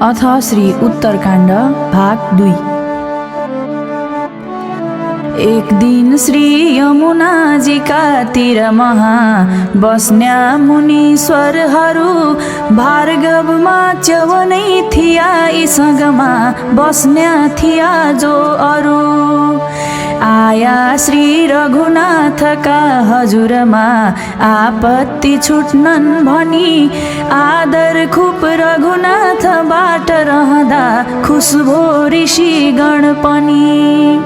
अथ श्री उत्तरकाण्ड भाग 2। एक दिन श्री यमुनाजीका तीरमा बस्न्या मुनीश्वरहरू भार्गवमा च्यवनै थिया। यीसँगमा बस्न्या थिया जो अरू आया श्री रघुनाथका हजुरमा आपत्ति छुट्नन् भनी आदर खुप रघुनाथबाट रहँदा खुसभो ऋषिगण पनि।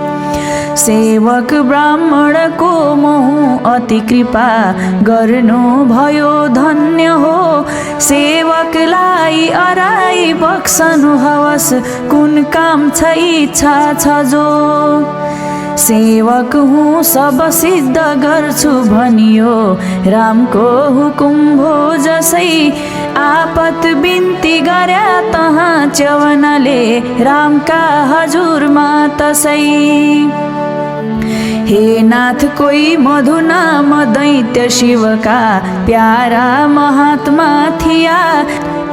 सेवक ब्राह्मणको महु अति कृपा गर्नु भयो धन्य हो। सेवकलाई अराई बक्सनु हवस कुन काम छ इच्छा छ जो। सेवक हुँ सब सिद्ध गर्छु भनियो रामको हुकुम भो जसै। आपत बिन्ती गर्या तहाँ च्यवनले रामका हजुरमा तसै। हे नाथ कोही मधु नाम दैत्य शिवका प्यारा महात्मा थिया।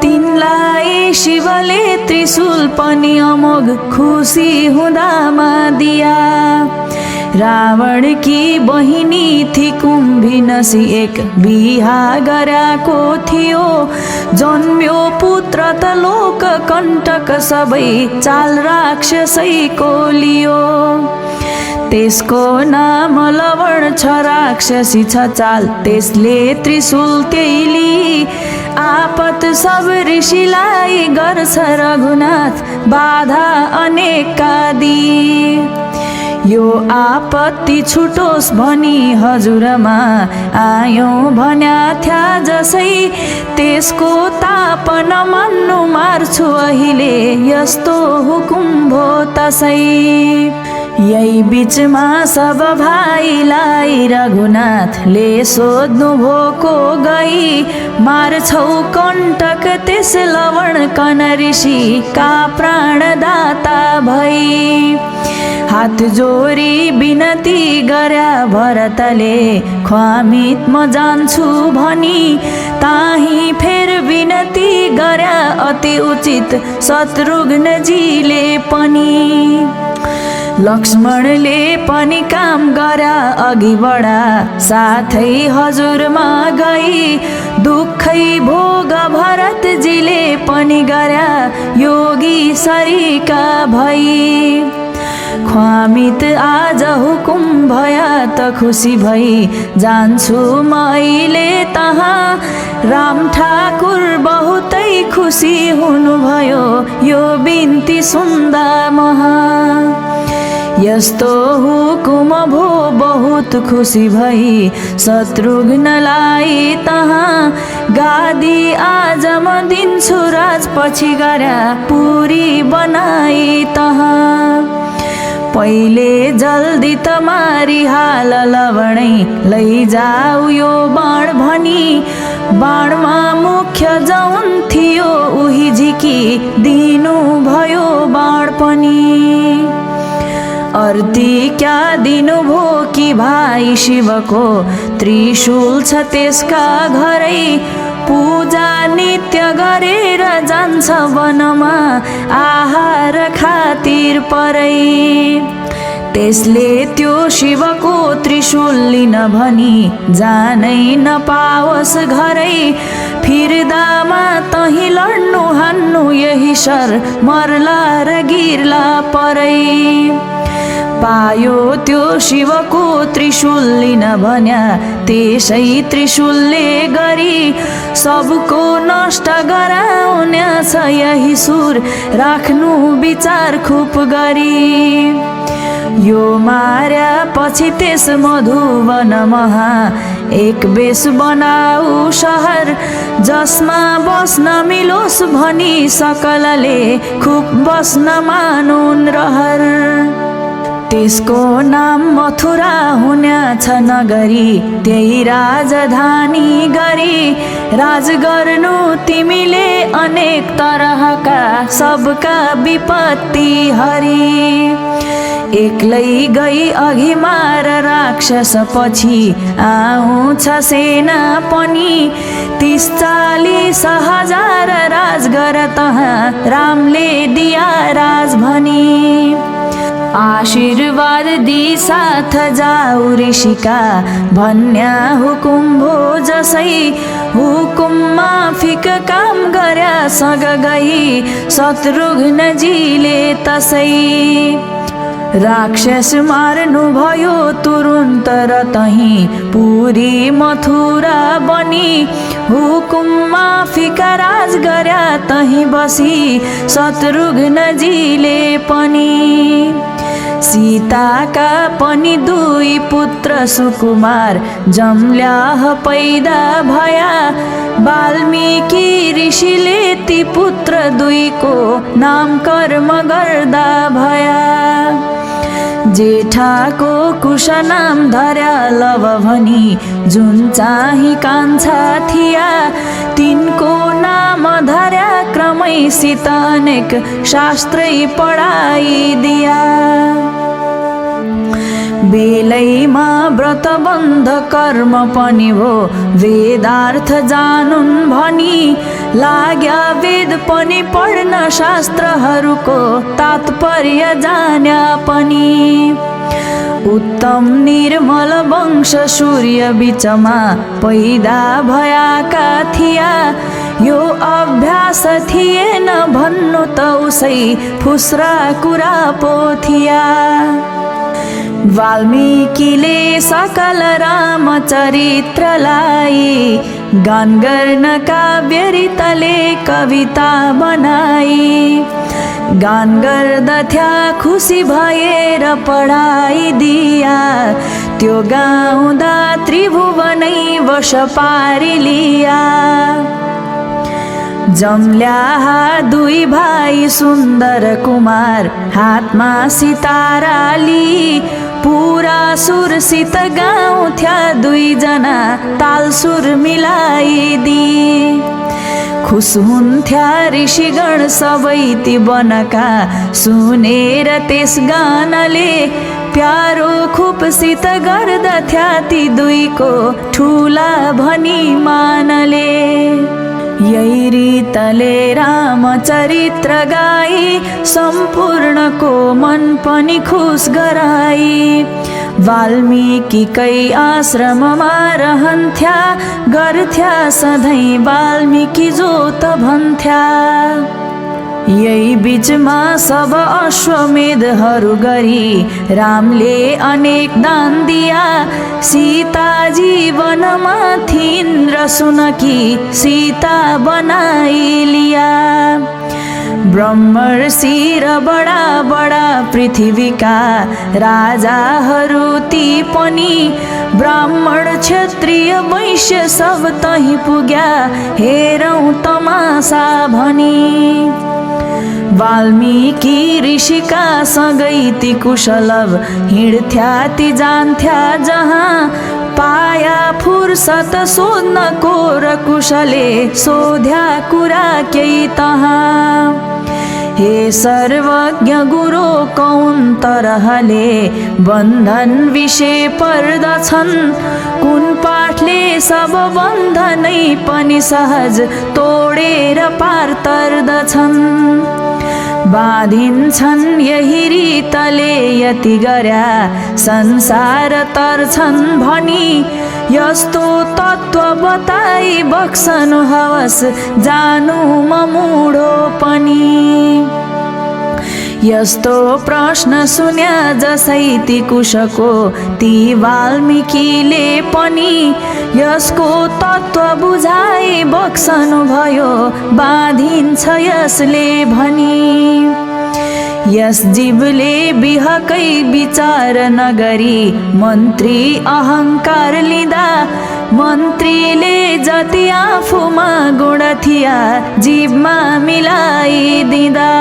तिनलाई शिवले त्रिशूल पनि अमोघ खुसी हुँदामा दिया। रावण की बहिनी थी कुम्भिनसी एक बिहा गर्याको थियो। जन्म्यो पुत्र त लोक कण्टक सबै चाल राक्षसैको लियो। त्यसको नाम लवण छ राक्षसी छ चाल त्यसले त्रिशूल त्यही। आपत सब ऋषिलाई गर्छ रघुनाथ बाधा अनेका दी। यो आपत्ति छुटोस् भनी हजुरमा आयौं भन्या थ्या जसै। त्यसको ताप नमान्नु मार्छु अहिले यस्तो हुकुम भो तसै। यही बीचमा सब भाइलाई रघुनाथले सोध्नु भो को गई। मार्छौ कण्टक त्यस लवण कन ऋषि का प्राणदाता भई। हात जोरी बिनती गर्या भरतले ख्वामित म जान्छु भनी। ताही फेर बिनती गर्या अति उचित शत्रुघ्नजीले पनि। लक्ष्मणले पनि काम गर्या अघि बढा साथै हजुरमा गई। दुःखै भोग भरतजीले पनि गर्या योगी सरिका भई। ख्वामित आज हुकुम भया त खुसी भई जान्छु म अहिले तहाँ। राम ठाकुर बहुतै खुसी हुनुभयो यो बिन्ती सुन्दा महा। यस्तो हुकुम भो बहुत खुसी भई शत्रुघ्नलाई तहाँ। गादी आज म दिन्छु राज पछि गर्या पुरी बनाई तहाँ। पहिले जल्दी त मारी हाल लवणै लैजाऊ यो बाण भनी। बाणमा मुख्य जौन थियो उही झिकी दिनु भयो बाण पनि। अर्ती क्या दिनु भो कि भाइ शिवको त्रिशूल छ त्यसका घरै। पूजा नित्य गरेर जान्छ वनमा आहार खातिर परै। त्यसले त्यो शिवको त्रिशूल लिन भनी जानै नपाओस् घरै। फिर्दामा तही लड्नु हान्नु यही शर मर्ला र गिर्ला परै। पायो त्यो शिवको त्रिशूल लिन भन्या त्यसै त्रिशूलले गरी। सबको नष्ट गराउन्या छ यही सुर राख्नु विचार खुप गरी। यो मार्या पछि त्यस मधुवन महा एक बेस बनाऊ सहर। जसमा बस्न मिलोस् भनी सकलले खुब बस्न मानुन् रहर। त्यसको नाम मथुरा हुन्या छ नगरी त्यही राजधानी गरी। राज गर्नु तिमीले अनेक तरहका सबका विपत्ति हरि। एक्लै गई अघि मार राक्षस पछि आउँछ सेना पनि। 30-40 बाइस हजार राज गर तहाँ रामले दिया राज भनी। आशीर्वाद दी साथ जाऊ ऋषिका भन्या हुकुम भो जसै हुकुम माफिक काम गर्या सग गई शत्रुघ्नजीले तसै। राक्षस मार्नु भयो तुरुन्त र तही पुरी मथुरा बनी हुकुम माफिका राज गर्या तही बसी शत्रुघ्नजीले पनि। सीताका पनि दुई पुत्र सुकुमार जम्ल्याह पैदा भया वाल्मीकि ऋषिले ती पुत्र दुईको नाम कर्म गर्दा भया। जेठाको कुश नाम धर्या लव भनी जुन चाहिँ कान्छा थिया तिनको नाम धर्या क्रमैसित अनेक शास्त्रै पढाइदिया। बेलैमा व्रत बन्ध कर्म पनि भो वेदार्थ जानुन् भनी लाग्या वेद पनि पढ्न शास्त्रहरूको तात्पर्य जान्या पनि। उत्तम निर्मल वंश सूर्य बीचमा पैदा भयाका थिया यो अभ्यास थिएन भन्नु त उसै फुस्रा कुरा पो थिया। वाल्मीकिले सकल रामचरित्रलाई गान गर्न काव्यरितले कविता बनाई। गान गर्दथ्या खुसी भएर पढाइदिया त्यो गाउँदा त्रिभुवनै वश पारिलिया। जम्ल्याहा दुई भाइ सुन्दर कुमार हातमा सिताराली पुरा सुरसित गाउँथ्या दुईजना ताल सुर मिलाइदी। खुस हुन्थ्या ऋषिगण सबै ती बनका सुनेर त्यस गानले प्यारो खुपसित गर्दथ्या ती दुईको ठुला भनी मानले। यही रीतले रामचरित्र गाई सम्पूर्णको मन पनि खुस गराई। वाल्मीकिकै आश्रममा रहन्थ्या गर्थ्या सधैँ वाल्मीकि जोत भन्थ्या। यही बीचमा सब अश्वमेधहरू गरी रामले अनेक दान दिया। सीता जीवनमा थिइन् र सुनकी सीता बनाइलिया। ब्रह्मर्षि र बडा बडा पृथ्वीका राजाहरू ती पनि ब्राह्मण क्षत्रिय वैश्य सब तही पुग्या हेरौँ तमासा भनी। वाल्मीकि ऋषिका सँगै ती कुशलव हिँड्थ्या ती जान्थ्या जहाँ पाया फुर्सत सोध्न को र कुशले सोध्या कुरा केही तहाँ। हे सर्वज्ञ गुरु कौन तरहले बन्धन विषय पर्दछन् कुन पाठले सब बन्धनै पनि सहज तोडेर पार तर्दछन्। बाँधिन्छन् यही रीतले यति गर्या संसार तर्छन् भनी यस्तो तत्व बताई बक्सनु हवस जानु ममुडो पनि। यस्तो प्रश्न सुन्या जसै ती कुशको ती वाल्मीकिले पनि यसको तत्व बुझाइ बक्सनु भयो बाँधिन्छ यसले भनी। यस जीवले बिहकै विचार नगरी मन्त्री अहङ्कार लिँदा मन्त्रीले जति आफूमा गुण थिया जीवमा मिलाइदिँदा।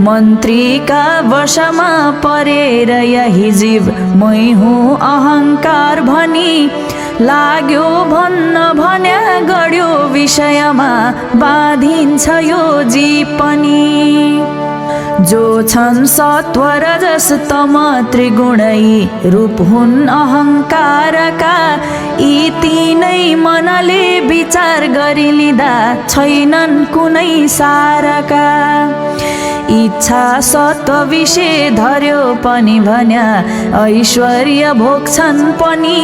मन्त्रीका वशमा परेर यही जीव मै हुँ अहङ्कार भनी लाग्यो भन्न भन्या गड्यो विषयमा बाँधिन्छ यो जीव पनि। जो छन् सत्व रजस तम त्रिगुणै रूप हुन् अहङ्कारका यी तीनै मनले विचार गरी लिँदा छैनन् कुनै सारका इच्छा सत्व विषय धर्यो पनि भन्या ऐश्वर्य भोग्छन् पनि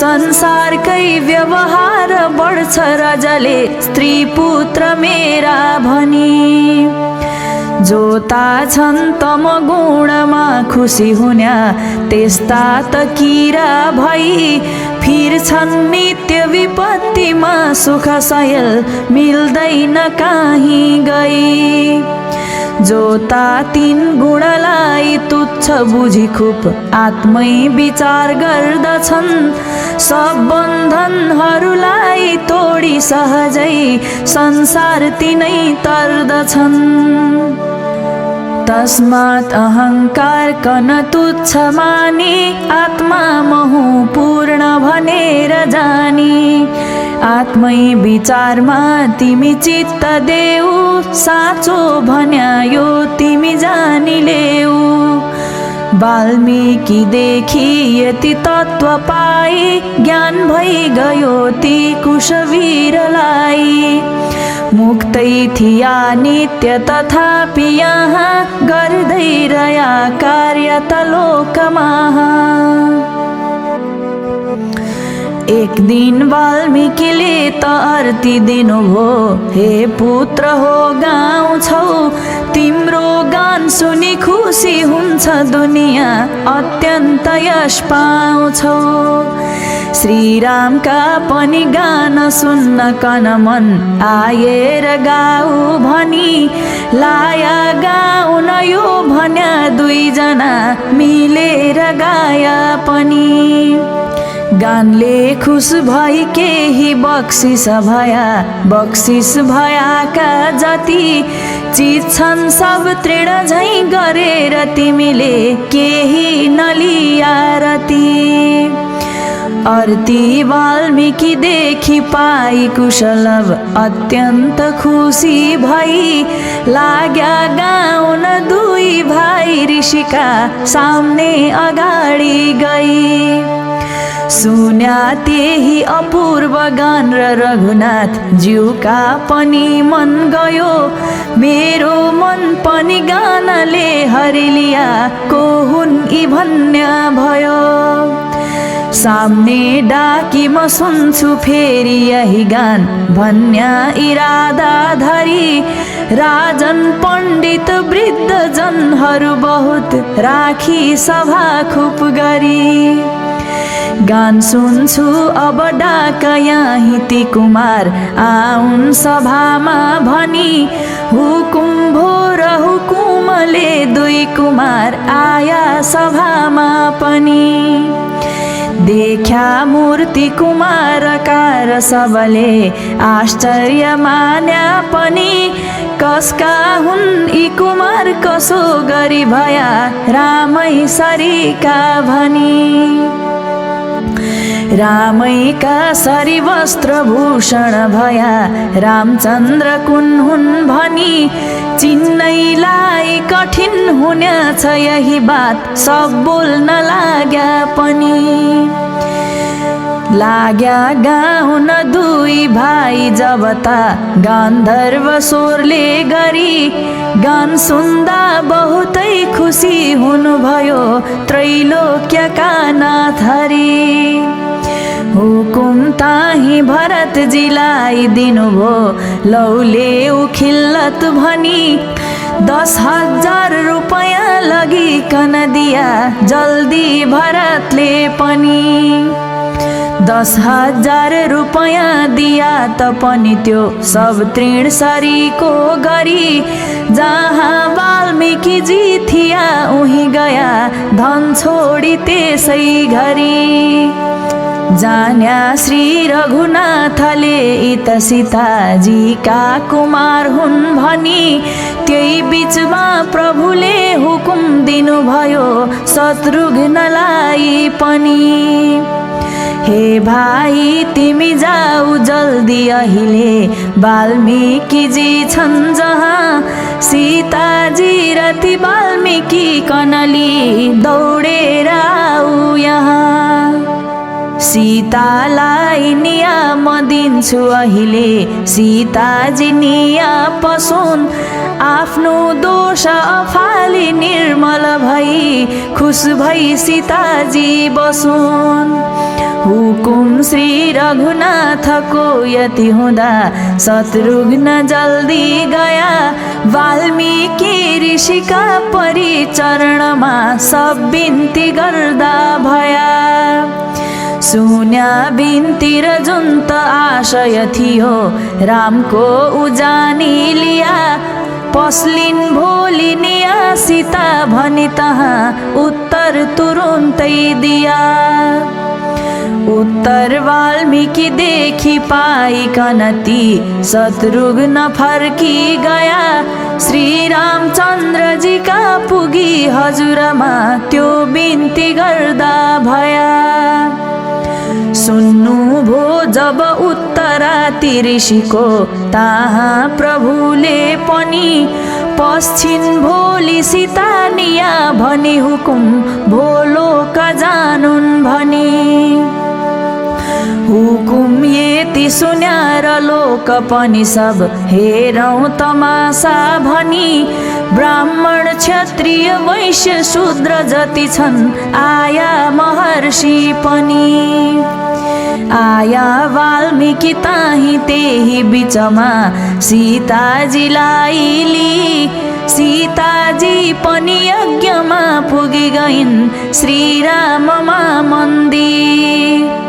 संसारकै व्यवहार बढ्छ रजले स्त्री पुत्र मेरा भनी जोता छन् तम गुणमा खुसी हुन्या त्यस्ता त किरा भई फिर्छन् नित्य विपत्तिमा सुख सयल मिल्दैन काहीँ गई जोता तीन गुणलाई तुच्छ बुझी खुब आत्मै विचार गर्दछन् सब बन्धनहरूलाई तोडी सहजै संसार तिनै तर्दछन् तस्मात् अहङ्कार कन तुच्छ मानी आत्मा महु पूर्ण भनेर जानी आत्मै विचारमा तिमी चित्त देऊ साँचो भन्या यो तिमी जानिलेऊ वाल्मीकि देखि यति तत्व पाई ज्ञान भई गयो ती कुशवीरलाई मुक्तै थिया नित्य तथापि यहाँ गर्दै रया कार्य त लोकमा एक दिन वाल्मीकिले त अर्ती दिनुभो हे पुत्र हो गाउँ छौ तिम्रो गान सुनि खुसी हुन्छ दुनिया अत्यन्त यश पाउँछौ श्रीरामका पनि गान सुन्न कन मन आएर गाऊ भनी लाया गाउन यो भन्या दुईजना मिलेर गाया पनि गानले खुस भई केही बक्सिस भयाका जति चिज छन् सब तृण झैँ गरेर तिमीले केही नलिया रति अर्ती वाल्मीकि देखि पाई कुशलभ अत्यन्त खुसी भई लाग्या गाउन दुई भाइ ऋषिका सामने अगाडि गई सुन्या त्यही अपूर्व गान र रघुनाथ ज्यूका पनि मन गयो मेरो मन पनि गानले हरिलिया को हुन् यी भन्या भयो सामने डाकी म सुन्छु फेरि यही गान भन्या इरादा धरी राजन पण्डित वृद्ध जनहरू बहुत राखी सभा खुप गरी गान सुन्छु अब डाक यहाँ ती कुमार आउन् सभामा भनी हुकुम भो र हुकुमले दुई कुमार आया सभामा पनि देख्या मूर्ति कुमारका र सबले आश्चर्य मान्या पनि कसका हुन् यी कुमार कसो गरी भया रामै सरीका भनी रामैका सरी वस्त्र भूषण भया रामचन्द्र कुन हुन् भनी चिन्नैलाई कठिन हुने छ यही बात सब बोल्न लाग्या पनि लाग्या गाउन दुई भाइ जबता गान्धर्व स्वरले गरी गान सुन्दा बहुतै खुसी हुनुभयो त्रैलोक्यका नाथहरी हुकुम ताही भरतजीलाई दिनुभो लौले उखिल्लत भनी 10,000 रुपैयाँ लगिकन दिया जल्दी भरतले पनि 10,000 रुपैयाँ दिया त पनि त्यो सब तृण सरीको गरी जहाँ वाल्मीकि जी थिया उही गया धन छोडी त्यसै घरी जान्या श्री रघुनाथले इत सीताजीका कुमार हुन् भनी त्यही बीचमा प्रभुले हुकुम दिनुभयो शत्रुघ्नलाई पनि हे भाइ तिमी जाऊ जल्दी अहिले, वाल्मीकिजी छन् जहाँ। सीताजी र ती वाल्मीकि कनली दौडेर आऊ यहाँ। सीतालाई नियाम दिन्छु अहिले, सीताजी निया पसुन्। आफ्नो दोष अफाली निर्मल भई, खुस भई सीताजी बसुन्। हुकुम श्री रघुनाथको यति हुँदा, शत्रुघ्न जल्दी गया। वाल्मीकि ऋषिका परिचरणमा सब बिन्ती गर्दा भया। सुन्या बिन्ती र जुन त आशय थियो, रामको उजानी लिया। पस्लिन् भोलि निया सीता भनी तहाँ, उत्तर तुरुन्तै दिया। उत्तर वाल्मीकि देखि पाइकन ती, शत्रुघ्न फर्की गया। श्री रामचन्द्रजी का पुगी हजुरमा, त्यो बिन्ती गर्दा भया। सुन्नु भो जब उत्तराति ऋषिको, ताहाँ प्रभुले पनि पश्चिन भोलि सीता निया भनी हुकुम भोलो का जानुन् भनी। हुकुम यति सुन्यार लोक पनि सब हेरौँ तमासा भनी। ब्राह्मण क्षत्रिय वैश्य शूद्र जति छन्, आया महर्षि पनि। आया वाल्मीकि ताही त्यही बिचमा, सीताजीलाई ली। सीताजी पनि यज्ञमा पुगी गइन्, श्रीराममा मन्दिर।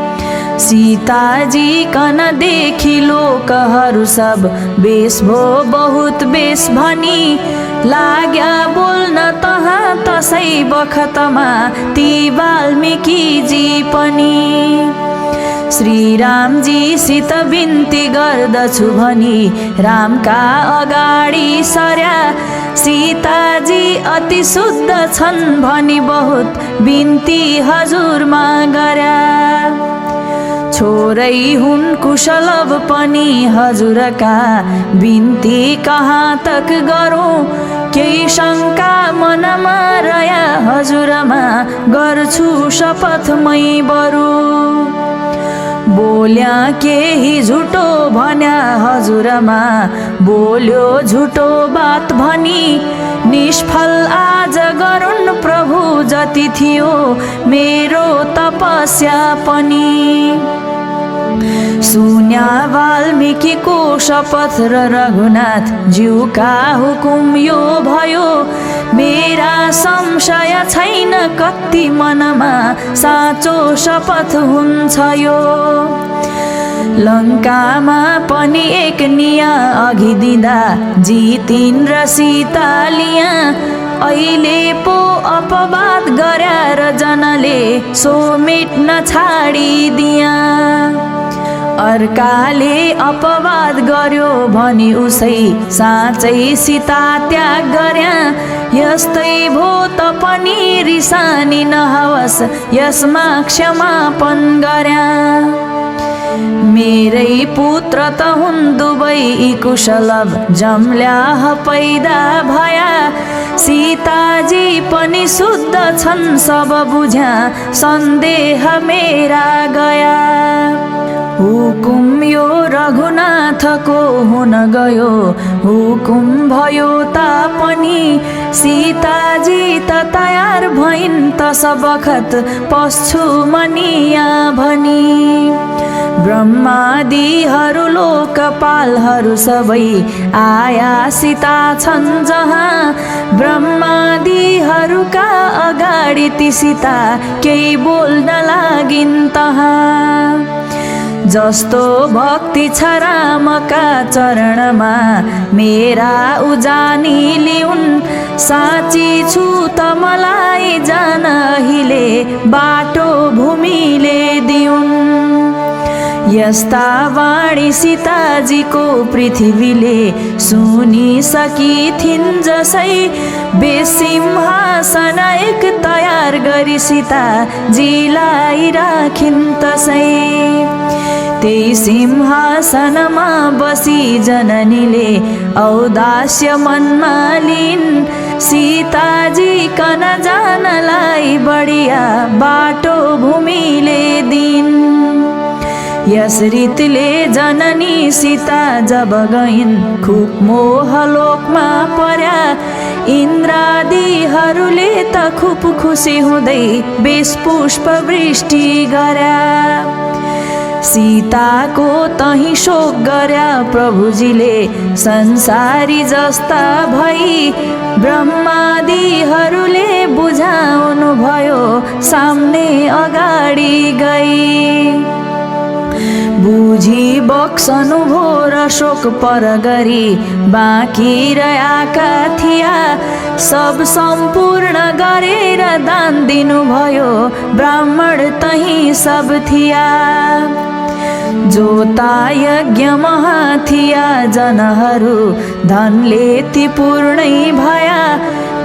सीताजी कन देखि लोकहरू सब, बेस भो बहुत बेस भनी। लाग्या बोल्न तहाँ तसै बखतमा, ती वाल्मीकिजी पनि। श्रीरामजीसित बिन्ती गर्दछु भनी, रामका अगाडि सर्या। सीताजी अति शुद्ध छन् भनी, बहुत बिन्ती हजुरमा गर्या। छोरै हुन् कुशलभ पनि हजुरका, बिन्ती कहाँ तक गरौँ। केही शङ्का मनमा रया, हजुरमा गर्छु शपथ मै बरु। बोल्या केही झुटो भन्या हजुरमा, बोल्यो झुटो बात भनी। निष्फल आज गरुन् प्रभु जति थियो, मेरो तपस्या पनि। सुन्या वाल्मीकिको शपथ र रघुनाथ ज्यूका हुकुम यो भयो। मेरा संशय छैन कति मनमा, साँचो शपथ हुन्छ यो। लङ्कामा पनि एक निया अघि दिँदा, जितिन् र सीता लिया। अहिले पो अपवाद गर्या र जनले, सो मेट्न छाडिदिया। अर्काले अपवाद गर्यो भनी उसै, साँचै सीता त्याग गर्या। यस्तै भो त पनि रिसानी नहोस्, यसमा क्षमापन गर्या। मेरै पुत्र त हुन् दुवै कुशलभ, जम्ल्याह पैदा भया। सीताजी पनि शुद्ध छन् सब बुझ्या, सन्देह मेरा गया। हुकुम यो रघुनाथको हुन गयो, हुकुम भयो तापनि। सीताजी त तयार भइन् तस बखत, पस्छु मनिया भनी। ब्रह्मादिहरू लोकपालहरू सबै, आया सीता छन् जहाँ। ब्रह्मादिहरूका अगाडि ती सीता, केही बोल्न लागिन् तहाँ। जस्तो भक्ति छ रामका चरणमा, मेरा उजानी लिउन्। साँची छु त मलाई जान अहिले, बाटो भूमिले दिउन्। यस्ता वाणी सीताजीको पृथ्वीले सुनिसकिथिन् जसै बेसिंहासन एक तयार गरी सीताजीलाई राखिन् तसै त्यही सिंहासनमा बसी जननीले औदास्य मनमा लिन् सीताजी कन जानलाई बढिया बाटो भूमिले दिन् यस रीतिले जननी सीता जब गइन् खुब मोहलोकमा पर्या इन्द्रादिहरूले त खुब खुसी हुँदै बेशपुष्प वृष्टि गर्या सीताको तही शोक गर्या प्रभुजीले संसारी जस्ता भई ब्रह्मादिहरूले बुझाउनु भयो सामने अगाडि गई बुझी बक्सनु भो र शोक पर गरी बाँकी रहेका थिया सब सम्पूर्ण गरेर दान दिनुभयो ब्राह्मण तही सब थिया जोता यज्ञ महा थिया जनहरू धनले ती पूर्णै भया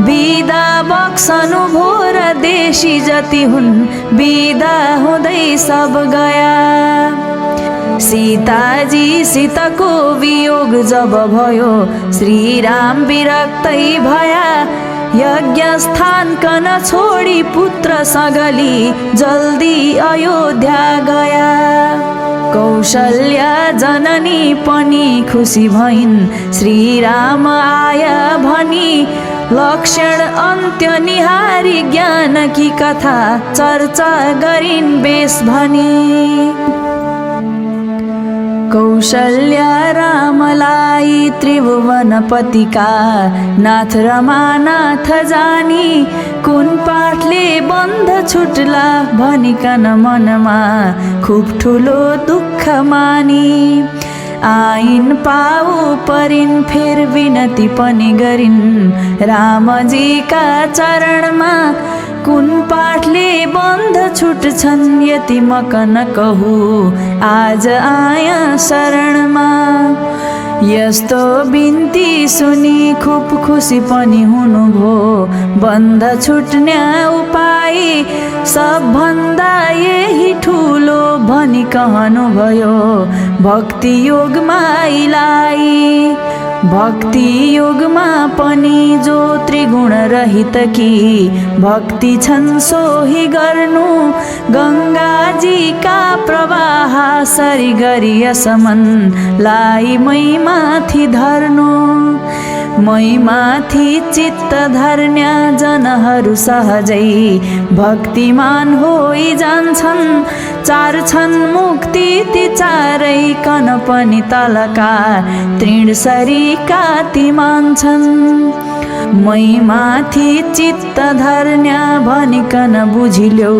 बिदा बक्सनु भो र देशी जति हुन् बिदा हुँदै सब गया सीताजी सीताको वियोग जब भयो श्रीराम विरक्तै भया यज्ञ स्थान कन छोडी पुत्र सगली जल्दी अयोध्या गया कौशल्या जननी पनि खुसी भइन् श्रीराम आया भनी लक्षण अन्त्य निहारी ज्ञानकी कथा चर्चा गरिन् बेस भनी कौशल्या रामलाई त्रिभुवनपतिका नाथ रमानाथ जानी कुन पाठले बन्ध छुट्ला भनिकन मनमा खुब ठुलो दुःख मानी आइन पाऊ परिन् फेर विनती पनि गरिन् रामजीका चरणमा कुन पाठले बन्ध छुट्छन् यति मकन कहु आज आया शरणमा यस्तो बिन्ती सुनि खुब खुसी पनि हुनुभयो बन्ध छुट्ने उपाय सबभन्दा यही ठुलो भनी कहनुभयो भक्ति योग माइलाई भक्ति योगमा पनि जो त्रिगुण रहित कि भक्ति छन् सोही गर्नु गङ्गाजीका प्रवाह सरी गरी यसमन लाई मै माथि धर्नु मै माथि चित्त धर्न्या जनहरू सहजै भक्तिमान होई जान्छन् चार छन् मुक्ति ती चारै कन पनि तलका तृण शरीका ती मान्छन् मै माथि चित्त धर्न्या भनिकन बुझिल्यौ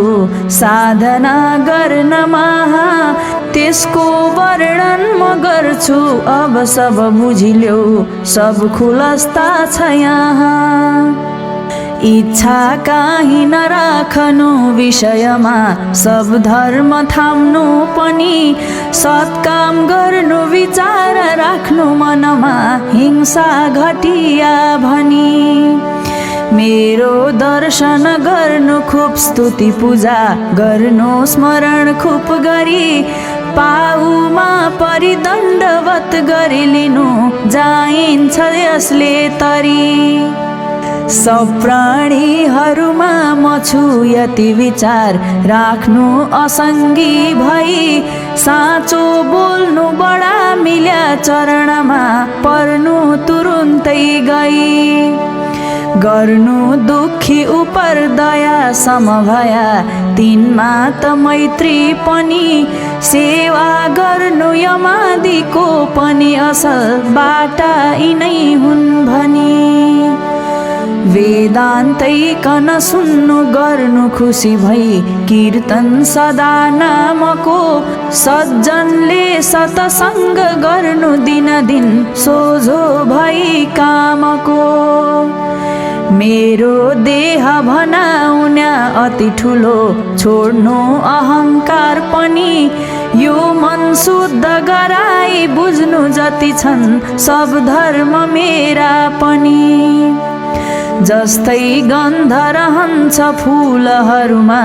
साधना गर्न महा त्यसको वर्णन म गर्छु अब सब बुझिल्यौ सब खुलस्ता छ यहाँ इच्छा काहीँ नराख्नु विषयमा सब धर्म थाम्नु पनि सत्काम गर्नु विचार राख्नु मनमा हिंसा घटिया भनी मेरो दर्शन गर्नु खुब स्तुति पूजा गर्नु स्मरण खुब गरी पाउमा परिदण्डवत गरी लिनु जाइन्छ यसले तरी सब प्राणीहरूमा म छु यति विचार राख्नु असङ्गी भई साँचो बोल्नु बडा मिल्या चरणमा पर्नु तुरुन्तै गई गर्नु दुखी उपर दया समभया तिनमा त मैत्री पनि सेवा गर्नु यमादिको पनि असल बाटा यिनै हुन् भनी वेदान्तै कन सुन्नु गर्नु खुसी भई कीर्तन सदा नामको सज्जनले सतसङ्ग गर्नु दिन दिन सोझो भई कामको मेरो देह भनाउन्या अति ठुलो छोड्नु अहङ्कार पनि यो मन शुद्ध गराई बुझ्नु जति छन् सब धर्म मेरा पनि। जस्तै गन्ध रहन्छ फुलहरूमा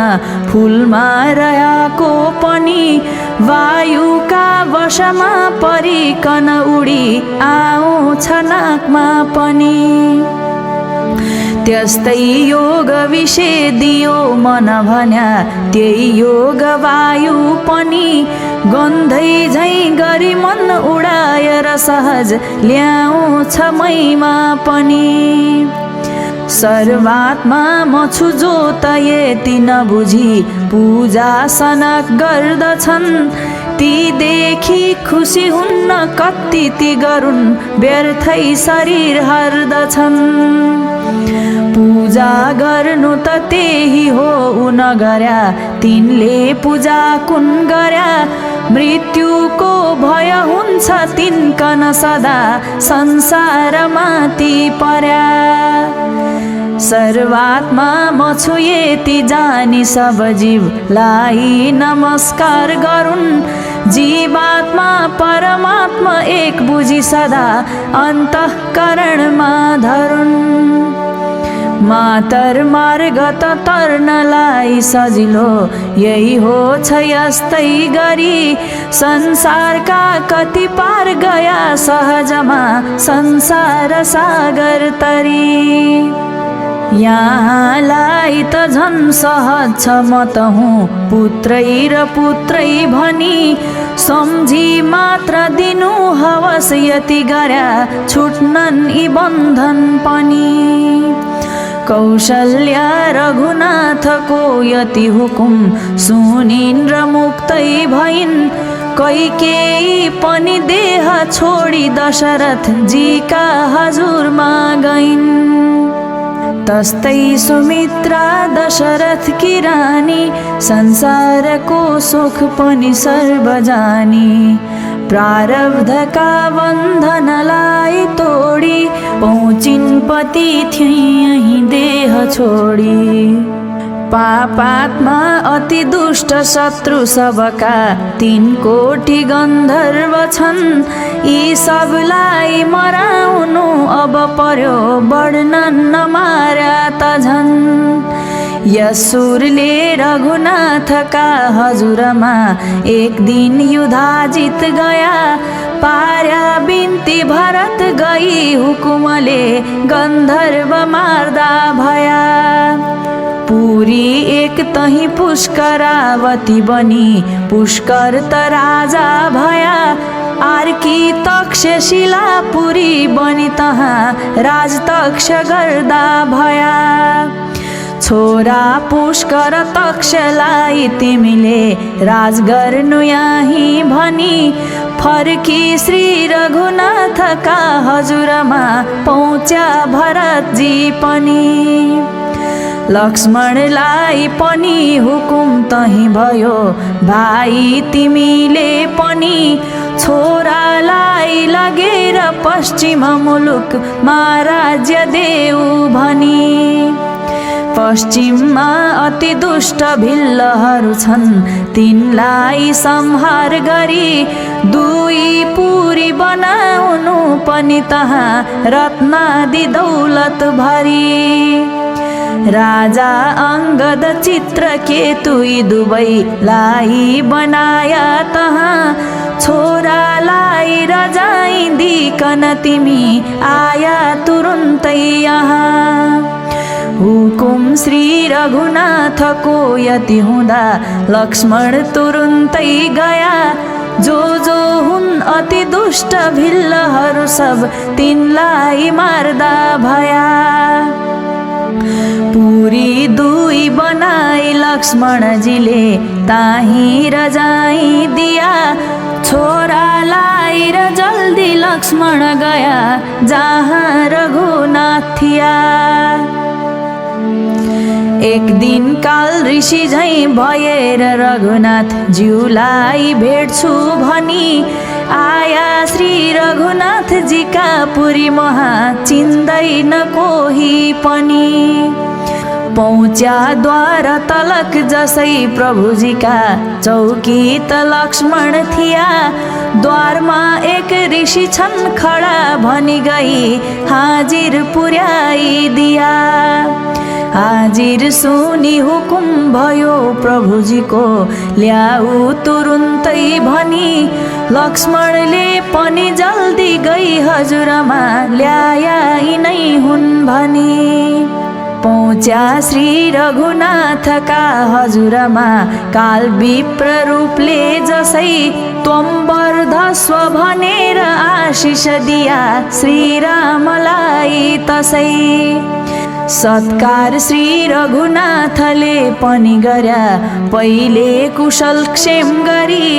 फुलमा रहेको पनि, वायुका वशमा परिकन उडी आउँछ नाकमा पनि। त्यस्तै योग विषय दियो मन भन्या त्यही योग वायु पनि, गन्धै झैँ गरी मन उडाएर सहज ल्याउँछ महिमा पनि। सर्वात्मा म छु जो त यति नबुझी पूजा सनक गर्दछन्, ती देखि खुसी हुन्न कति ती गरून् व्यर्थै शरीर हर्दछन्। पूजा गर्नु त त्यही हो नगर्या तिनले पूजा कुन गर्या, मृत्युको भय हुन्छ तिनकन सदा संसारमा ती पर्या। सर्वात्मा म छु यति जानी सब जीवलाई नमस्कार गरून्, जीवात्मा परमात्मा एक बुझी सदा अन्तःकरणमा धरुन्। मातर मार्ग त तर्नलाई सजिलो यही हो छ यस्तै गरी, संसारका कति पार गया सहजमा संसार सागर तरी। यहाँलाई त झन् सहज छ म त हुँ पुत्रै र पुत्रै भनी, सम्झी मात्र दिनु हवस यति गर्या छुट्नन् यी बन्धन पनि। कौशल्या रघुनाथको यति हुकुम सुनिन् र मुक्तै भइन्, कैकेयी पनि देह छोडी दशरथ जीका हजुरमा गइन्। तस्तै सुमित्रा दशरथ की रानी, संसारको सुख पनि सर्व जानी। प्रारब्धका बन्धनलाई तोडी पहुँचिन् पति थिए यही देह छोडी। पापात्मा अति दुष्ट शत्रु सबका 3 कोटी गन्धर्व छन्, यी सबलाई मराउनु अब पर्यो वर्णन नमार्या त झन्। यसुरले रघुनाथका हजुरमा एक दिन युधाजित गया, पार्या बिन्ती भरत गई हुकुमले गन्धर्व मार्दा भया। पुरी एक तही पुष्करावती बनी पुष्कर त राजा भया, आर्की तक्षशिला पुरी बनी तहाँ राजतक्ष गर्दा भया। छोरा पुष्कर तक्षलाई तिमीले राज गर्नु यही भनी, फर्की श्री रघुनाथका हजुरमा पहुँच्या भरतजी पनि। लक्ष्मणलाई पनि हुकुम तही भयो भाइ तिमीले पनि, छोरालाई लगेर पश्चिम मुलुकमा राज्य देऊ भनी। पश्चिममा अति दुष्ट भिल्लहरू छन्, तिनलाई संहार गरी 2 पुरी बनाउनु पनि तहाँ रत्नादि दौलत भरी। राजा अंगद चित्रकेतु यी दुवैलाई बनाया तहाँ, छोरालाई रजाइदिकन तिमी आया तुरुन्तै यहाँ। हुकुम श्री रघुनाथको यति हुँदा लक्ष्मण तुरुन्तै गया, जो जो हुन् अति दुष्ट भिल्लहरू सब तिनलाई मार्दा भया। पुरी 2 बनाई लक्ष्मणजीले ताही रजाई दिया, छोरालाई र जल्दी लक्ष्मण गया जहाँ रघुनाथ थिया। एक दिन काल ऋषि झैं भएर रघुनाथ ज्यूलाई भेट्छु भनी, आया श्री रघुनाथ जी का पुरी महा चिन्दैन कोही पनि। पहुँच्या द्वार तलक जसै प्रभुजीका चौकी त लक्ष्मण थिया। द्वारमा एक ऋषि छन् खडा भनी गई हाजिर पुर्याई दिया। हाजिर सुनि हुकुम भयो प्रभुजीको ल्याऊ तुरुन्तै भनी। लक्ष्मणले पनि जल्दी गई हजुरमा ल्याया यिनै हुन् भनी। पहुँच्या श्री रघुनाथका हजुरमा काल विप्र रूपले जसै त्वम्बर्धस्व भनेर आशिष दिया श्रीरामलाई तसै। सत्कार श्री रघुनाथले पनि गर्या पहिले कुशल क्षेम गरी।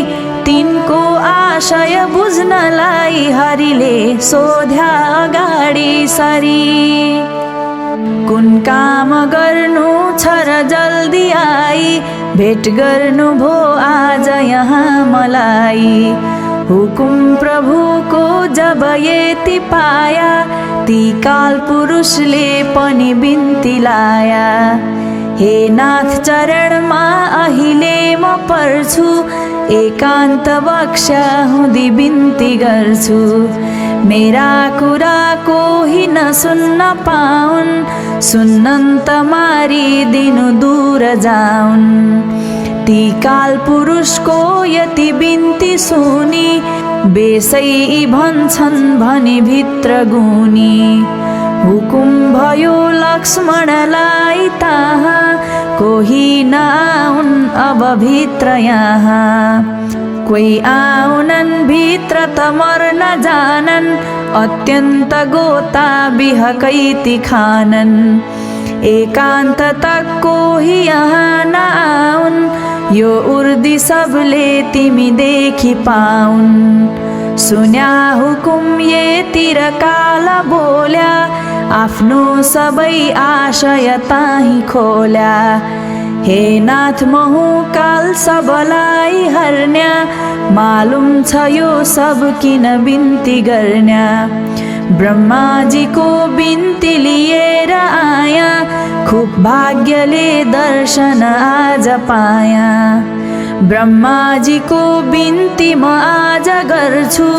तिनको आशय बुझ्नलाई हरिले सोध्या अगाडि सरी। कुन काम गर्नु छ र जल्दी आई भेट गर्नु भो आज यहाँ मलाई। हुकुम प्रभुको जब यति पाया ती काल पुरुषले पनि बिन्ती लाया। हे नाथ चरणमा अहिले म पर्छु एकान्त बक्सा हुँदी बिन्ती गर्छु। मेरा कुरा कोही नसुन्न पाउन् सुन्नन्त मारिदिनु दूर जाउन्। ती काल पुरुषको यति बिन्ती सुनि बेसै भन्छन् भनी भित्र गुनी। हुकुम भयो लक्ष्मणलाई ताहा कोही नआउन् अब भित्र यहाँ। कोही आउनन् भित्र त मर्न जानन् अत्यन्त गोता बिहकैती खानन्। एकान्त तक कोही यहाँ नआउन् यो उर्दी सबले तिमी देखि पाउन्। सुन्या हुकुम यतिर काल बोल्या आफ्नो सबै आशय ताही खोल्या। हे नाथ महु काल सबलाई हर्न्या मालुम छ यो सब किन बिन्ती गर्न्या। ब्रह्माजीको बिन्ती लिएर आया खुब भाग्यले दर्शन आज पाया। ब्रह्माजीको बिन्ती म आज गर्छु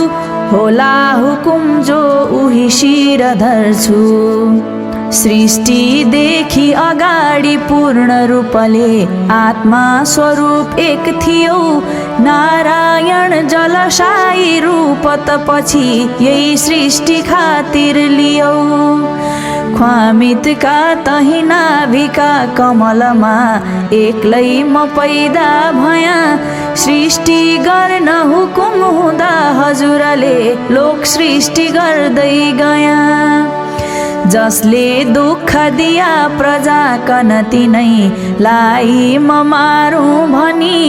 होला हुकुम जो उही शिर धर्छु। सृष्टि देखि अगाडि पूर्ण रूपले आत्मा स्वरूप एक थियो। नारायण जलशायी रूप त पछि यही सृष्टि खातिर लियो। ख्वामितका तही नाभिका कमलमा एक्लै म पैदा भया। सृष्टि गर्न हुकुम हुँदा हजुरले लोक सृष्टि गर्दै गया। जसले दुःख दिया प्रजा कनति नै लाई म मारौँ भनी।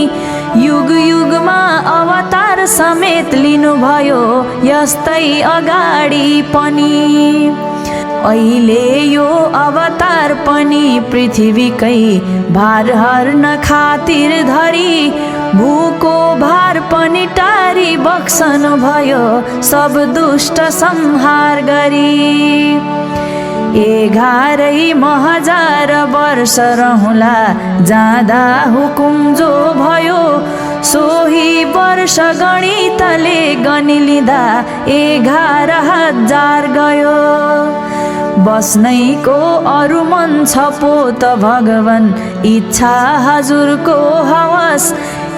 युग युगमा अवतार समेत लिनुभयो यस्तै अगाडि पनि। अहिले यो अवतार पनि पृथ्वीकै भार हर्न खातिर धरी। भूको भार पनि टारी बक्सनु भयो सब दुष्ट संहार गरी। 11,000 वर्ष रहुला जाँदा हुकुम जो भयो। सोही वर्ष गणितले गनिलिँदा 11,000 गयो। बस्नैको अरु मन छ पो त भगवान इच्छा हजुरको हवस।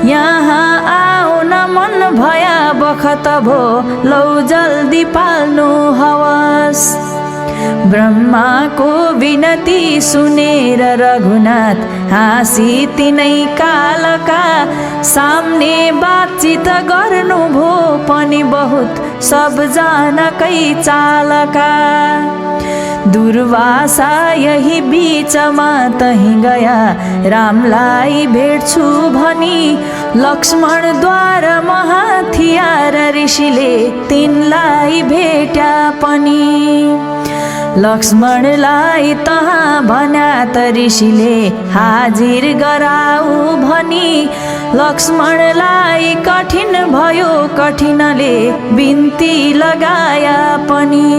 यहाँ आउन मन भया बखत भो लौ जल्दी पाल्नु हवस। ब्रह्माको विनती सुनेर रघुनाथ हाँसी तिनै कालका सामने बातचित गर्नु भो पनि बहुत सबजनाकै चालका। दुर्वासा यही बीचमा तही गया रामलाई भेट्छु भनी। लक्ष्मणद्वार महाथिया र ऋषिले तिनलाई भेट्या पनि। लक्ष्मणलाई तहाँ भन्या त ऋषिले हाजिर गराऊ भनी। लक्ष्मणलाई कठिन भयो कठिनले बिन्ती लगाया पनि।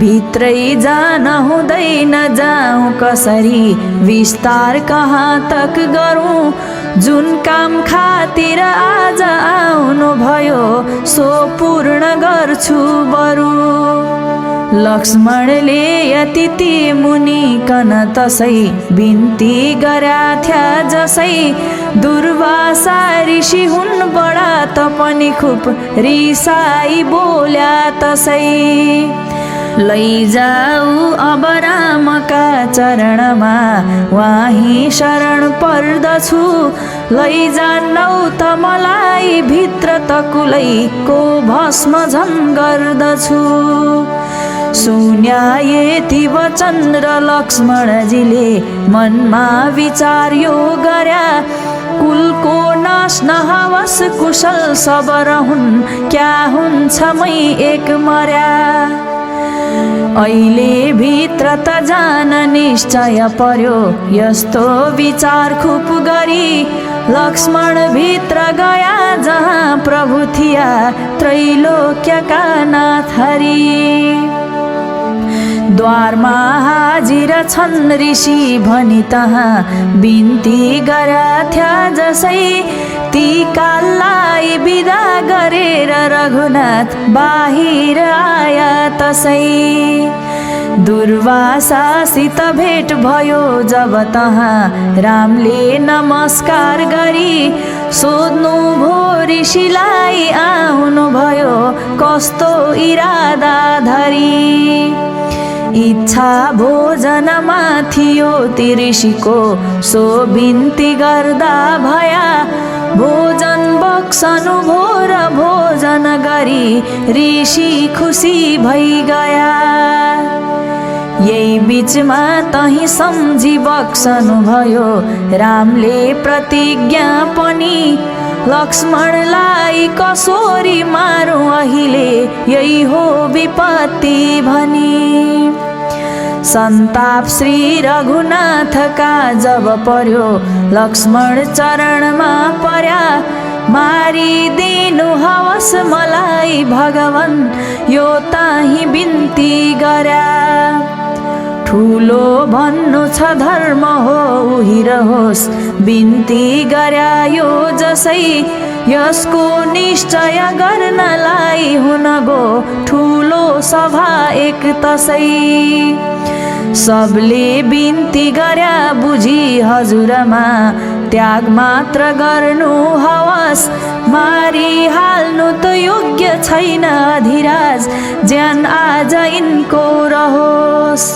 भित्रै जान हुँदैन जाउँ कसरी, विस्तार कहाँ तक गरौँ, जुन काम खातिर आज आउनु भयो सो पूर्ण गर्छु बरु। लक्ष्मणले यति मुनिकन तसै बिन्ती गर्या थ्या जसै, दुर्वासा ऋषि हुन् बडा तपनि खुब रिसाई बोल्या तसै। लैजाऊ अब रामका चरणमा वाही शरण पर्दछु, लैजान्नौ त मलाई भित्र तकुलैको भस्म झन् गर्दछु। सुन्या यति वचन र लक्ष्मणजीले मनमा विचार यो गर्या, कुलको नाश नहोस् कुशल सब रहुन्, क्या हुन्छ मै एक मर्या। अहिले भित्र त जान निश्चय पर्यो, यस्तो विचार खुब गरी लक्ष्मण भित्र गया जहाँ प्रभु थिया त्रैलोक्यका नाथ हरि। द्वारमा हाजिर छन् ऋषि भनी तहाँ बिन्ती गर्या थ्या जसै, ती काललाई बिदा गरेर रघुनाथ बाहिर आया तसै। दुर्वासासित भेट भयो जब तहाँ रामले नमस्कार गरी, सोध्नु भो ऋषिलाई आउनु भयो कस्तो इरादा धरी। इच्छा भोजनमा थियो ती ऋषिको सो बिन्ती गर्दा भया, भोजन बक्सनु भो र भोजन गरी ऋषि खुसी भई गया। यही बीचमा तही सम्झी बक्सनु भयो रामले प्रतिज्ञा पनि, लक्ष्मणलाई कसोरी मारौँ अहिले यही हो विपत्ति भनी। सन्ताप श्री रघुनाथका जब पर्यो लक्ष्मण चरणमा पर्या, मारिदिनु हवस् मलाई भगवान यो ताही बिन्ती गर्या। ठुलो भन्नु छ धर्म हो उही रहोस्, बिन्ती गर्या यो जसै, यसको निश्चय गर्नलाई हुन गो ठुलो सभा एक तसै। सबले बिन्ती गर्या बुझी हजुरमा, त्याग मात्र गर्नु हवस्, मारिहाल्नु त योग्य छैन अधिराज, ज्यान आज यिनको रहोस्।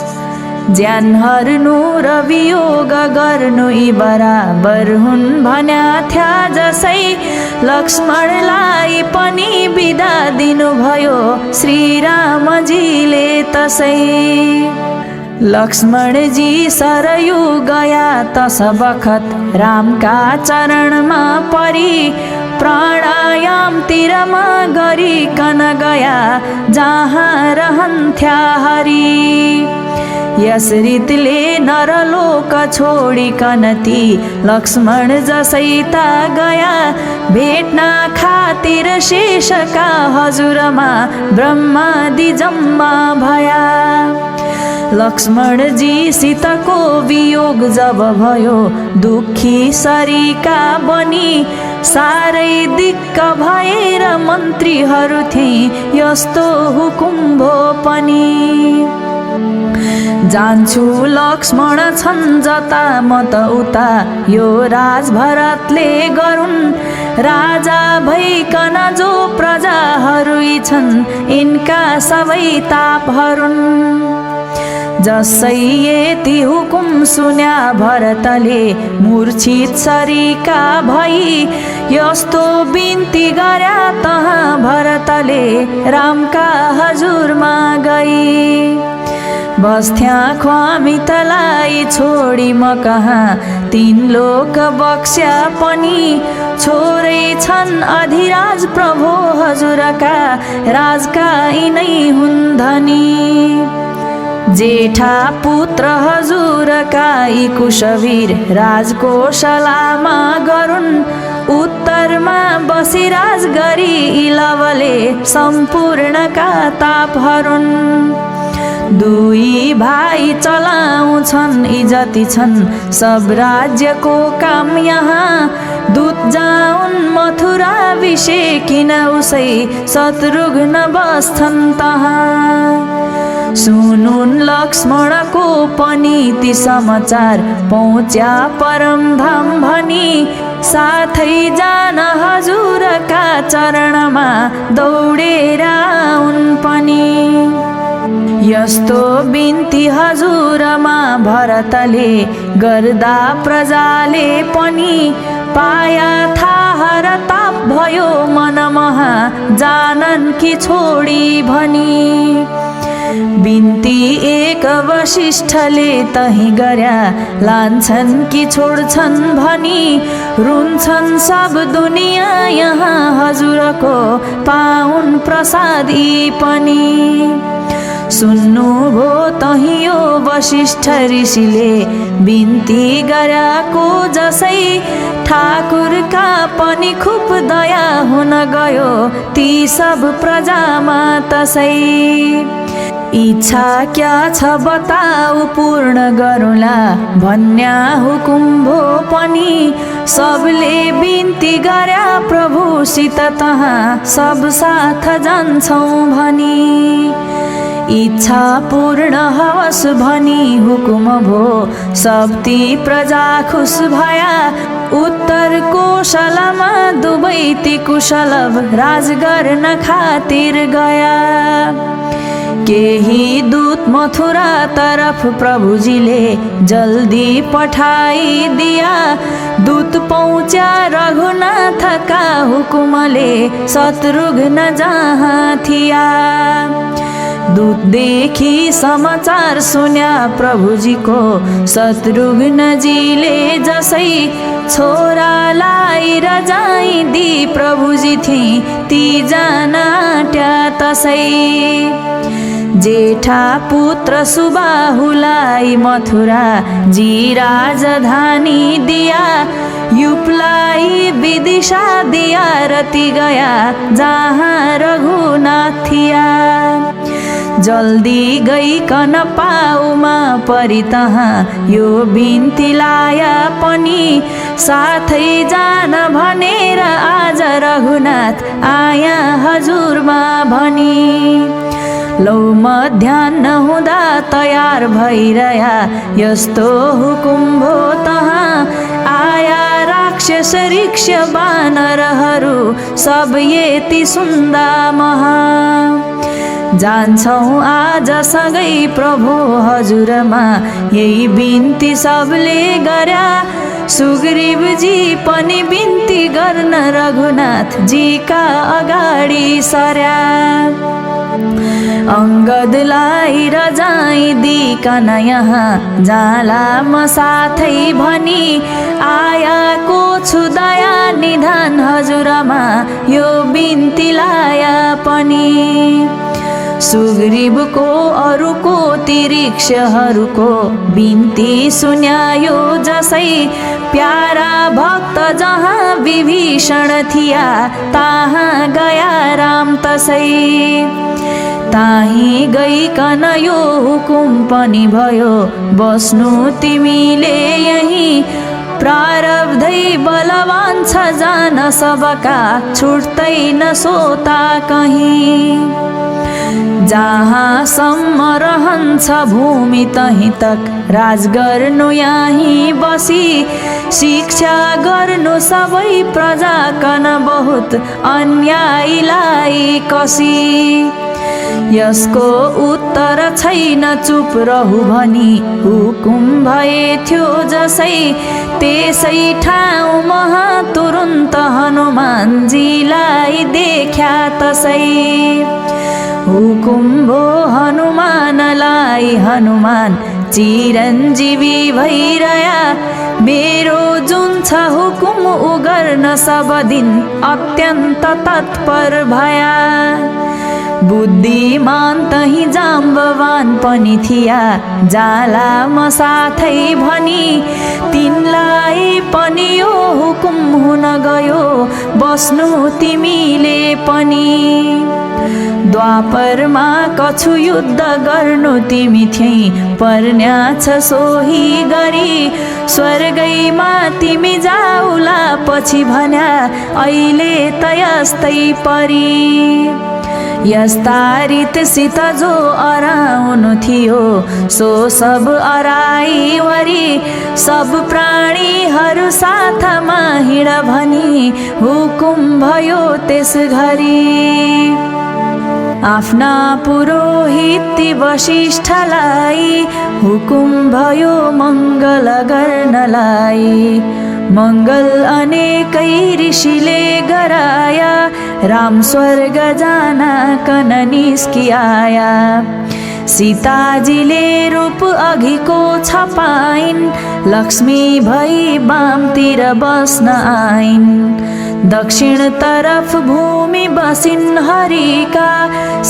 ज्यान हर्नु र वियोग गर्नु यी बराबर हुन् भन्या थ्या जसै, लक्ष्मणलाई पनि बिदा दिनुभयो श्रीरामजीले तसै। लक्ष्मणजी सरयू गया तस बखत रामका चरणमा परी, प्राणायाम तिरमा गरिकन गया जहाँ रहन्थ्या हरि। यस रीतिले नरलोक छोडिकन ती लक्ष्मण जसैता गया, भेट्न खातिर शेषका हजुरमा ब्रह्मादि जम्मा भया। लक्ष्मणजी सीताको वियोग जब भयो दुखी सरिका बनी, सारै दिक्क भएर मन्त्रीहरू थिए यस्तो हुकुम भो पनि। जान्छु लक्ष्मण छन् जता म त उता, यो राज भरतले गरून्, राजा भइकन जो प्रजाहरू छन् यिनका सबै ताप हरुन्। जसै यति हुकुम सुन्या भरतले मूर्छित सरिका भई, यस्तो बिन्ती गर्या तहाँ भरतले रामका हजुरमा गई। बस्थ्या ख्वामितलाई छोडी म कहाँ, तीन लोक बक्स्या पनि, छोरै छन् अधिराज प्रभु हजुरका, राजका यिनै हुन् धनी। जेठा पुत्र हजुरका यी कुशवीर राजको सलामा गरून्, उत्तरमा बसी राज गरी इलवले सम्पूर्णका ताप हरुन्। दुई भाइ चलाउँछन् यी जति छन् सब राज्यको काम यहाँ। दूत जाउन् मथुरा विषे किन उसै शत्रुघ्न बस्छन् तहाँ। सुनुन् लक्ष्मणको पनि ती समाचार पहुँच्या परमधाम भनी। साथै जान हजुरका चरणमा दौडेर आउन् पनि। यस्तो बिन्ती हजुरमा भरतले गर्दा प्रजाले पनि। पाया थाहा र ताप भयो मनमहा जानन् कि छोडी भनी। बिन्ती एक वशिष्ठले तही गर्या लान्छन् कि छोड्छन् भनी। रुन्छन् सब दुनिया यहाँ हजुरको पाउन् प्रसाद यी पनि। सुन्नु भो तही यो वशिष्ठ ऋषिले बिन्ती गर्याको जसै। ठाकुरका पनि खुब दया हुन गयो ती सब प्रजामा तसै। इच्छा क्या छ बताऊ पूर्ण गरौँला भन्या हुकुम भो पनि। सबले बिन्ती गर्या प्रभुसित तहाँ सब साथ जान्छौँ भनी। इच्छा पूर्ण हवस् भनी हुकुम भो सब ती प्रजा खुस भया। उत्तर कोशलमा दुवै ती कुशल राज गर्न खातिर गया। केही दूत मथुरा तरफ प्रभुजीले जल्दी पठाइदिया। दूत पहुँच्या रघुनाथका हुकुमले शत्रुघ्न जहाँ थिया। दूत देखी समाचार सुन्या प्रभुजीको शत्रुघ्नजीले जसै। छोरालाई रजाइदी प्रभुजी थिए ती जान आँट्या तसै। जेठा पुत्र सुबाहुलाई मथुरा जी राजधानी दिया। युपलाई विदिशा दिया रति गया जहाँ रघुनाथ थिया। जल्दी गइकन पाउमा परि तहाँ यो बिन्ती लाया पनि। साथै जान भनेर आज रघुनाथ आया हजुरमा भनी। लौ मध्याह्न हुँदा तयार भइरह्या यस्तो हुकुम भो तहाँ। आया राक्षस ऋक्ष बानरहरू सब यति सुन्दा महा। जान्छौँ आज सँगै प्रभु हजुरमा यही बिन्ती सबले गर्या। सुग्रीवजी पनि बिन्ती गर्न रघुनाथ जीका अगाडि सर्या। अंगदलाई रजाइदिकन यहाँ जाला म साथै भनी। आयाको छु दया निधान हजुरमा यो बिन्ती लाया पनि। सुग्रीवको अरूको तिरिक्षहरूको बिन्ती सुन्यायो जसै। प्यारा भक्त जहाँ विभीषण थिया तहाँ गया राम तसै। ताही गइकन यो हुकुम पनि भयो बस्नु तिमीले यही। प्रारब्धै बलवान छ जान सबका छुट्दैन सोता कहीँ। जहाँ सम्म रहन्छ भूमि तही तक राज गर्नु यही बसी। शिक्षा गर्नु सबै प्रजा कन बहुत अन्यायीलाई कसी। यसको उत्तर छैन चुप रहु भनी हुकुम भए थियो जसै। त्यसै ठाउँमा तुरुन्त हनुमानजीलाई देख्या तसै। हुकुम भो हनुमानलाई हनुमान चिरञ्जीवी भइरह्या। मेरो जुन छ हुकुम उ गर्न सब दिन अत्यन्त तत्पर भया। बुद्धिमान तही जाम्बवान पनि थिया जालामा साथै भनी तिनलाई पनि यो हुकुम हुन गयो बस्नु तिमीले पनि द्वापरमा कछु युद्ध गर्नु तिमी थियौ पर्ण्याछ सोही गरी स्वर्गैमा तिमी जाउला पछि भन्या अहिले त यस्तै परी यस्ता रीतसित जो अराउनु थियो सो सब अराई वरी सब प्राणीहरू साथमा हिँड भनी हुकुम भयो त्यस घरी आफ्ना पुरोहित वशिष्ठलाई हुकुम भयो मङ्गल गर्नलाई मङ्गल अनेकै ऋषिले गराया राम स्वर्ग जानाकन निस्किआया सीताजीले रूप अघिको छपाइन् लक्ष्मी भई बामतिर बस्न आइन् दक्षिण तरफ भूमि बसिन् हरिका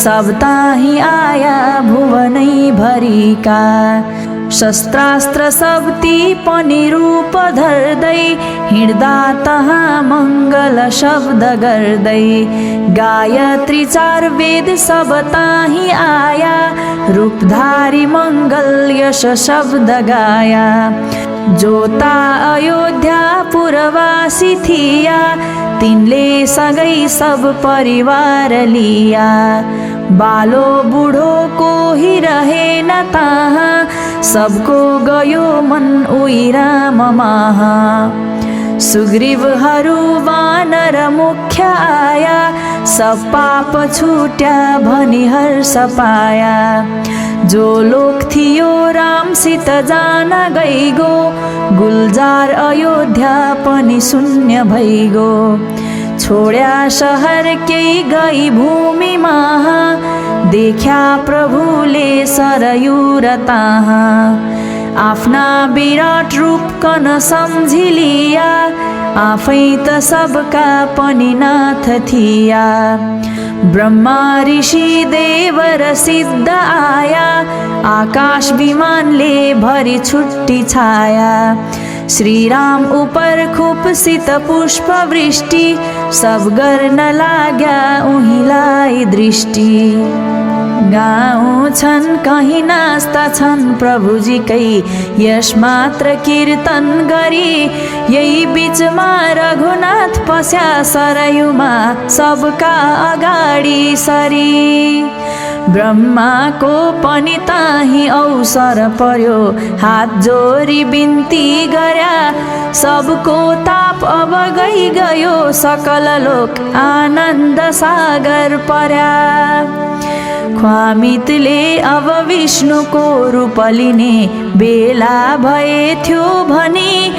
सब ताही आया भुवनै भरिका शस्त्रास्त्र सब ती पनि रूप धर्दै हिँड्दा तहाँ मङ्गल शब्द गर्दै गायत्री 4 वेद सब ताही आया रूपधारी मङ्गल यश शब्द गाया जोता अयोध्या पुरवासी थिया तिनले सँगै सब परिवार लिया बालो बुढो कोही रहेन तहाँ सबको गयो मन उही राममाहा सुग्रीवहरू वानर मुख्य आया सब पाप छुट्या भनी हर्ष पाया जो लोक थियो रामसित जान गइगो गुलजार अयोध्या पनि शून्य भइगो छोड्या शहर केही गई भूमिमा देख्या प्रभुले सरयू र तहाँ आफ्ना विराट रूप कन सम्झी लिया आफै त सबका पनि नाथ थिया ब्रह्मा ऋषि देव र सिद्ध आया आकाश विमानले भरि छुट्टी छाया श्री राम उपर खुपसित पुष्प वृष्टि सब गर्न लाग्या उहीलाई दृष्टि गाउँ छन् कहीँ नास्ता छन् प्रभुजीकै यश मात्र कीर्तन गरी यही बीचमा रघुनाथ पस्या सरयुमा सबका अगाडि सरी ब्रह्माको पनि ताही अवसर पर्यो हात जोरी बिन्ती गर्या सबको ताप अब गयो सकल लोक आनन्द सागर पर्या ख्वामितले अब विष्णुको रूप लिने बेला भए थियो भनी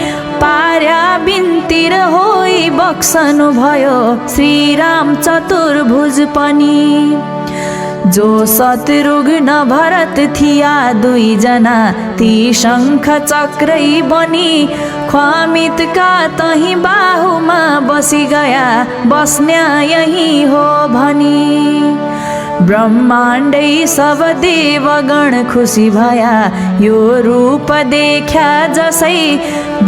पार्या बिन्ती र होई बक्सनु भयो श्रीराम चतुर्भुज पनि जो शत्रुघ्न भरत थिया 2 जना ती शङ्ख चक्रै बनी ख्वामितका तही बाहुमा बसी गया बस्न्या यही हो भनी ब्रह्माण्डै सब देवगण खुसी भया यो रूप देख्या जसै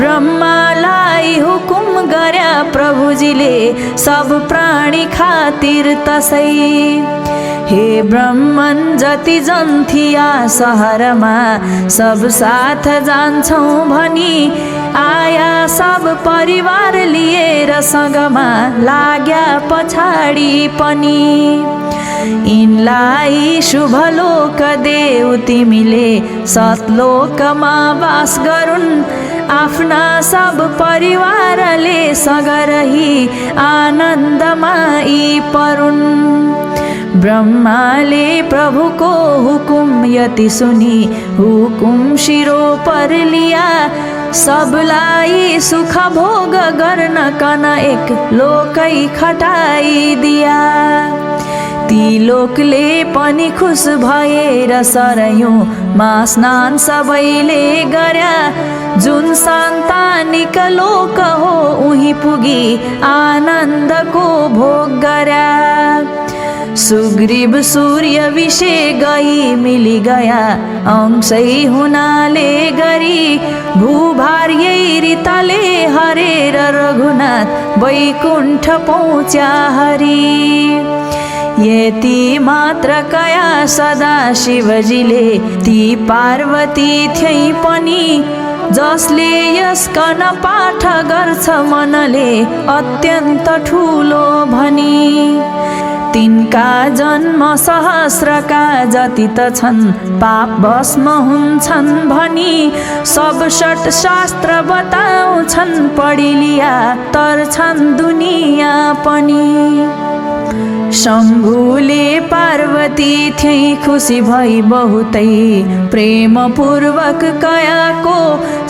ब्रह्मालाई हुकुम गर्या प्रभुजीले सब प्राणी खातिर तसै हे ब्रह्मन जति जन थिया सहरमा सब साथ जान्छौँ भनी आया सब परिवार लिएर सँगमा लाग्या पछाडि पनि यिनलाई शुभ लोक देऊ तिमीले सतलोकमा वास गरून् आफ्ना सब परिवारले सगरही आनन्दमा यी परुन् ब्रह्माले प्रभुको हुकुम यति सुनि हुकुम शिरो पर लिया सबलाई सुख भोग गर्न कन एक लोकै खटाई दिया ती लोकले पनि खुश भएर सरयुमा स्नान सबैले गर्या जुन सन्तानिक लोक हो उही पुगी आनन्दको भोग गर्या सुग्रीव सूर्य विषे गई मिली गया अंशै हुनाले गरी भूभार यही रीताले हरेर रघुनाथ वैकुण्ठ पहुँच्या हरि। यति मात्र कया सदा शिवजीले ती पार्वती थिए पनि जसले यस कन पाठ गर्छ मनले अत्यन्त ठुलो भनी। तिनका जन्म सहस्रका जति त छन् पाप भस्म हुन्छन् भनी सब षट शास्त्र बताउँछन् पढी लिया तर्छन् दुनिया पनि। शम्भुले पार्वती थिए खुसी भई बहुतै प्रेम पूर्वक कयाको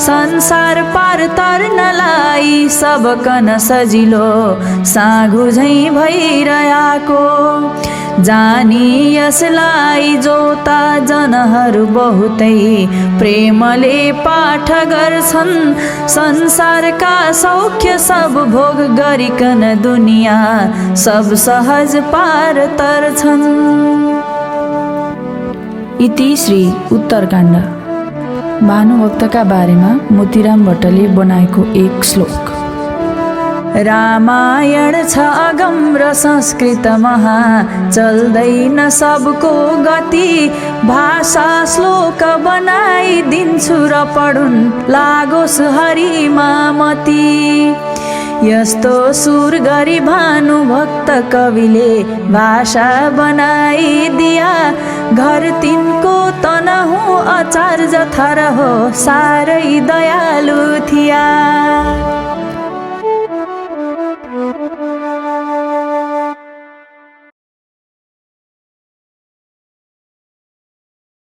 संसार पार तर्नलाई सबकन सजिलो सागु झैं भइरहेको। जानी यसलाई जोता जनहरू बहुतै प्रेमले पाठ गर्छन् संसारका सौख्य सब भोग गरिकन दुनिया सब सहज पार तर्छन्। इति श्री उत्तरकाण्ड। भानुभक्तका बारेमा मोतीराम भट्टले बनाएको एक श्लोक। रामायण छ अगम र संस्कृत महा चल्दैन सबको गति भाषा श्लोक बनाइदिन्छु र पढुन् लागोस् हरिमा मति। यस्तो सुर गरी भानुभक्त कविले भाषा बनाइदिया घर तिनको तनहु अचार जथर हो साह्रै दयालु थिया।